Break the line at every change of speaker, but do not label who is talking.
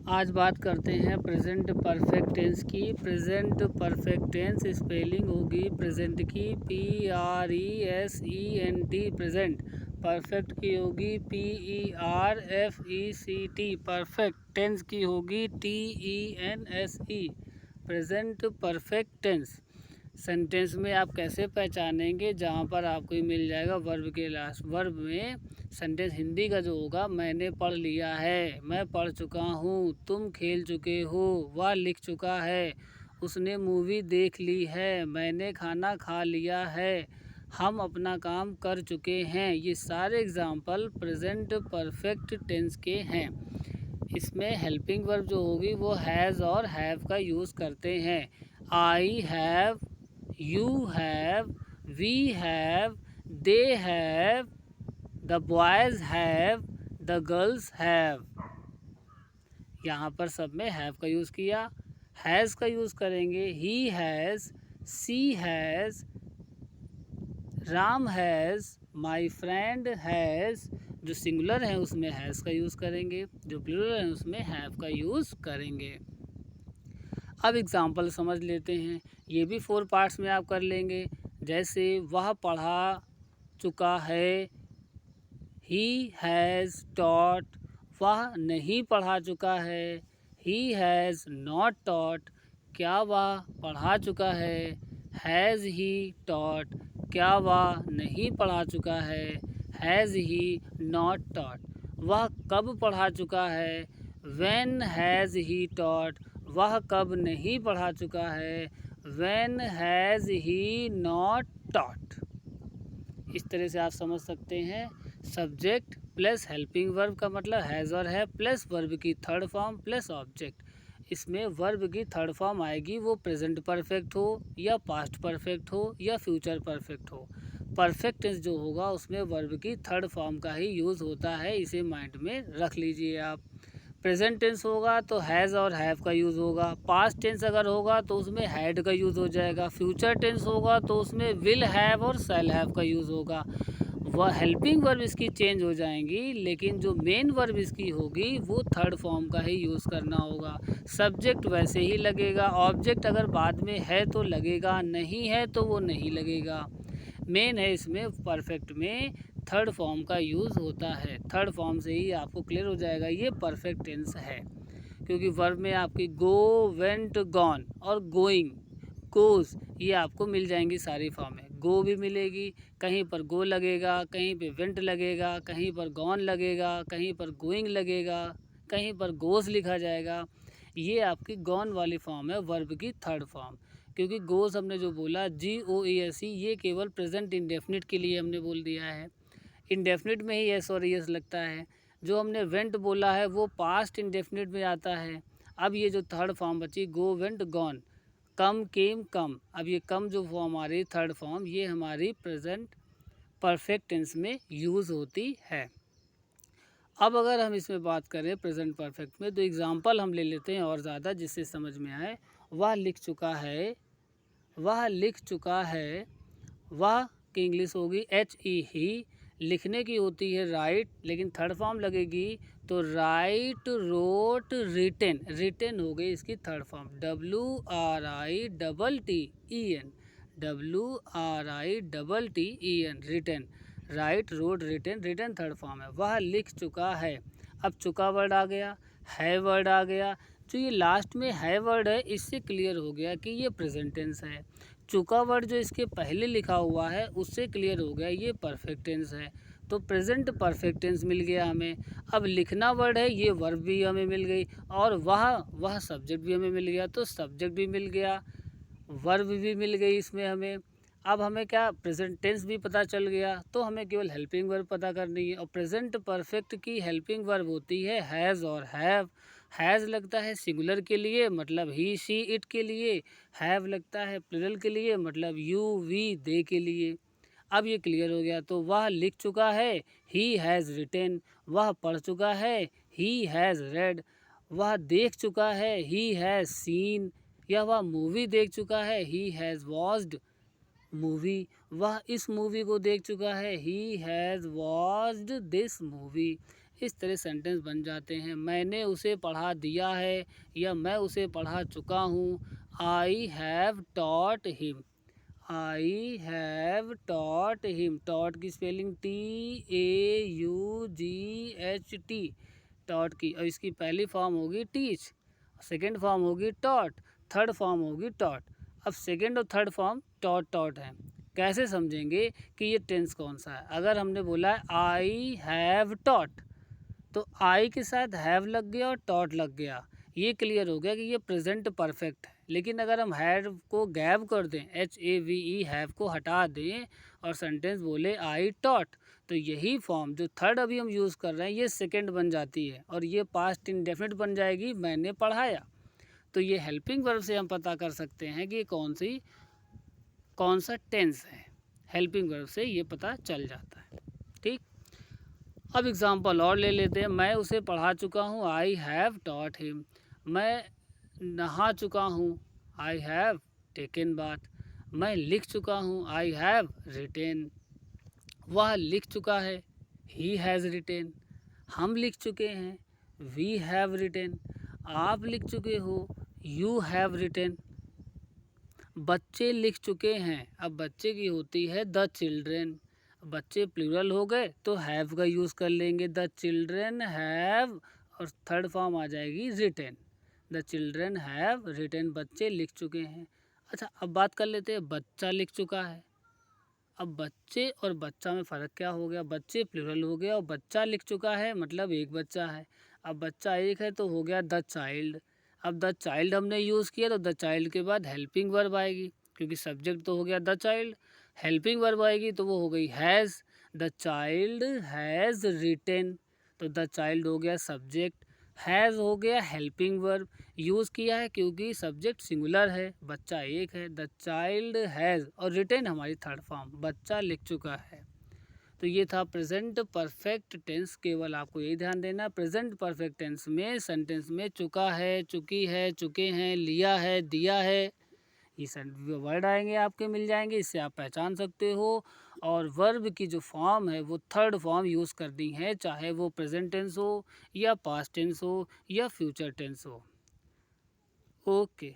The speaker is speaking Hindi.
आज बात करते हैं प्रेजेंट परफेक्ट टेंस की। प्रेजेंट परफेक्ट टेंस स्पेलिंग होगी प्रेजेंट की PRESENT प्रेजेंट। परफेक्ट की होगी PERFECT परफेक्ट। टेंस की होगी TENSE present perfect tense. Sentence में आप कैसे पहचानेंगे? जहाँ पर आपको मिल जाएगा वर्ब के लास्ट। वर्ब में सेंटेंस हिंदी का जो होगा, मैंने पढ़ लिया है, मैं पढ़ चुका हूँ, तुम खेल चुके हो, वह लिख चुका है, उसने मूवी देख ली है, मैंने खाना खा लिया है, हम अपना काम कर चुके हैं। ये सारे एग्जाम्पल प्रेजेंट परफेक्ट टेंस के हैं। इसमें हेल्पिंग वर्ब जो होगी वो हैज़ और हैव का यूज़ करते हैं। I have, you have, we have, they have, the boys have, the girls have। यहाँ पर सब में have का यूज़ किया। has का यूज़ करेंगे he has, she has, Ram has, my friend has। जो सिंगुलर है उसमें has का यूज़ करेंगे, जो प्लूरल है उसमें have का यूज़ करेंगे। अब एग्ज़ाम्पल समझ लेते हैं। ये भी 4 पार्ट्स में आप कर लेंगे। जैसे वह पढ़ा चुका है, ही हैज़ टॉट। वह नहीं पढ़ा चुका है, ही हैज़ नॉट टॉट। क्या वह पढ़ा चुका है, हैज़ ही टॉट। क्या वह नहीं पढ़ा चुका है, हैज़ ही नॉट टॉट। वह कब पढ़ा चुका है, व्हेन हैज़ ही टॉट। वह कब नहीं पढ़ा चुका है, when has he not taught. इस तरह से आप समझ सकते हैं। सब्जेक्ट प्लस हेल्पिंग वर्ब का मतलब हैज़ और है, प्लस वर्ब की थर्ड फॉर्म प्लस ऑब्जेक्ट। इसमें वर्ब की थर्ड फॉर्म आएगी, वो प्रेजेंट परफेक्ट हो या पास्ट परफेक्ट हो या फ्यूचर परफेक्ट हो। परफेक्ट टेंस जो होगा उसमें वर्ब की थर्ड फॉर्म का ही यूज़ होता है, इसे माइंड में रख लीजिए आप। प्रेजेंट टेंस होगा तो हैज़ और हैव का यूज़ होगा। पास्ट टेंस अगर होगा तो उसमें हैड का यूज़ हो जाएगा। फ्यूचर टेंस होगा तो उसमें विल हैव और शैल हैव का यूज़ होगा। वह हेल्पिंग वर्ब इसकी चेंज हो जाएंगी, लेकिन जो मेन वर्ब इसकी होगी वो थर्ड फॉर्म का ही यूज़ करना होगा। सब्जेक्ट वैसे ही लगेगा, ऑब्जेक्ट अगर बाद में है तो लगेगा, नहीं है तो वो नहीं लगेगा। मेन है इसमें परफेक्ट में थर्ड फॉर्म का यूज़ होता है। थर्ड फॉर्म से ही आपको क्लियर हो जाएगा ये परफेक्ट टेंस है, क्योंकि वर्ब में आपकी गो, वेंट, गॉन और गोइंग, गोज़, ये आपको मिल जाएंगी सारी फॉर्में। गो भी मिलेगी, कहीं पर गो लगेगा, कहीं पे वेंट लगेगा, कहीं पर गॉन लगेगा, कहीं पर गोइंग लगेगा, कहीं पर गोज़ लिखा जाएगा। ये आपकी गॉन वाली फॉर्म है वर्ब की थर्ड फॉर्म। क्योंकि गोज़ हमने जो बोला GOESE, ये केवल प्रेजेंट इंडेफिनिट के लिए हमने बोल दिया है। इंडेफिनिट में ही एस और एस लगता है। जो हमने वेंट बोला है वो पास्ट इंडेफिनिट में आता है। अब ये जो थर्ड फॉर्म बची गो, वेंट, गॉन, कम, केम, कम, अब ये कम जो फॉर्म आ रही थर्ड फॉर्म, ये हमारी प्रेजेंट परफेक्ट टेंस में यूज़ होती है। अब अगर हम इसमें बात करें प्रेजेंट परफेक्ट में, तो एग्जांपल हम ले लेते हैं और ज़्यादा, जिससे समझ में आए। वह लिख चुका है, वह लिख चुका है। वह की इंग्लिश होगी HE ही। लिखने की होती है राइट, लेकिन थर्ड फॉर्म लगेगी तो राइट, रोट, रिटेन। रिटेन हो गई इसकी third form, WRITTEN, WRITTEN, written. Write, wrote, written, written third form है। वह लिख चुका है। अब चुका वर्ड आ गया, है वर्ड आ गया। जो ये लास्ट में है वर्ड है, इससे क्लियर हो गया कि ये प्रेजेंट टेंस है। चुका वर्ड जो इसके पहले लिखा हुआ है उससे क्लियर हो गया ये परफेक्ट टेंस है। तो प्रेजेंट परफेक्ट टेंस मिल गया हमें। अब लिखना वर्ड है, ये वर्ब भी हमें मिल गई, और वह सब्जेक्ट भी हमें मिल गया। तो सब्जेक्ट भी मिल गया, वर्ब भी मिल गई इसमें हमें। अब हमें क्या, प्रेजेंट टेंस भी पता चल गया, तो हमें केवल हेल्पिंग वर्ब पता करनी है। और प्रेजेंट परफेक्ट की हेल्पिंग वर्ब होती है हैज़ और हैव। हैज़ लगता है सिंगुलर के लिए, मतलब ही, शी, इट के लिए। हैव लगता है प्लूरल के लिए, मतलब यू, वी, दे के लिए। अब ये क्लियर हो गया। तो वह लिख चुका है, ही हैज़ रिटेन। वह पढ़ चुका है, ही हैज़ रेड। वह देख चुका है, ही हैज़ सीन। या वह मूवी देख चुका है, ही हैज़ वॉच्ड मूवी। वह इस मूवी को देख चुका है, he has watched this movie. इस तरह सेंटेंस बन जाते हैं। मैंने उसे पढ़ा दिया है या मैं उसे पढ़ा चुका हूँ। I have taught him. I have taught him. Taught की स्पेलिंग TAUGHT, टॉट की। और इसकी पहली फॉर्म होगी टीच, सेकेंड फॉर्म होगी टॉट, थर्ड फॉर्म होगी टॉट। अब सेकेंड और थर्ड फॉर्म टॉट टॉट है। कैसे समझेंगे कि ये टेंस कौन सा है? अगर हमने बोला है आई हैव टॉट, तो आई के साथ हैव लग गया और टॉट लग गया, ये क्लियर हो गया कि ये प्रेजेंट परफेक्ट है। लेकिन अगर हम हैव को गैब कर दें, HAVE, हैव को हटा दें और सेंटेंस बोले आई टॉट, तो यही फॉर्म जो थर्ड अभी हम यूज़ कर रहे हैं ये सेकेंड बन जाती है और ये पास्ट इंडेफिनिट बन जाएगी, मैंने पढ़ाया। तो ये हेल्पिंग वर्ब से हम पता कर सकते हैं कि कौन सा टेंस है। हेल्पिंग वर्ब से ये पता चल जाता है। ठीक, अब एग्ज़ाम्पल और ले लेते हैं। मैं उसे पढ़ा चुका हूँ, आई हैव टॉट हिम। मैं नहा चुका हूँ, आई हैव टेकन बाथ। मैं लिख चुका हूँ, आई हैव रिटेन। वह लिख चुका है, ही हैज़ रिटेन। हम लिख चुके हैं, वी हैव रिटेन। आप लिख चुके हो, यू हैव रिटेन। बच्चे लिख चुके हैं, अब बच्चे की होती है द चिल्ड्रेन। बच्चे प्लूरल हो गए तो हैव का यूज़ कर लेंगे, द चिल्ड्रेन हैव, और थर्ड फॉर्म आ जाएगी written. The children have written, बच्चे लिख चुके हैं। अच्छा, अब बात कर लेते हैं बच्चा लिख चुका है। अब बच्चे और बच्चा में फ़र्क क्या हो गया? बच्चे प्लूरल हो गया और बच्चा लिख चुका है मतलब एक बच्चा है। अब बच्चा एक है तो हो गया द चाइल्ड। अब द चाइल्ड हमने यूज़ किया तो द चाइल्ड के बाद हेल्पिंग वर्ब आएगी, क्योंकि सब्जेक्ट तो हो गया द चाइल्ड। हेल्पिंग वर्ब आएगी तो वो हो गई has. The child has retain, तो द चाइल्ड हो गया सब्जेक्ट, हैज़ हो गया हेल्पिंग वर्ब। यूज़ किया है क्योंकि सब्जेक्ट सिंगुलर है, बच्चा एक है। द चाइल्ड हैज़, और रिटेन हमारी थर्ड फॉर्म, बच्चा लिख चुका है। तो ये था प्रेजेंट परफेक्ट टेंस। केवल आपको यही ध्यान देना, प्रेजेंट परफेक्ट टेंस में सेंटेंस में चुका है, चुकी है, चुके हैं, लिया है, दिया है, ये वर्ड आएंगे आपके, मिल जाएंगे, इससे आप पहचान सकते हो। और वर्ब की जो फॉर्म है वो थर्ड फॉर्म यूज़ करनी है, चाहे वो प्रेजेंट टेंस हो या पास्ट टेंस हो या फ्यूचर टेंस हो। ओके।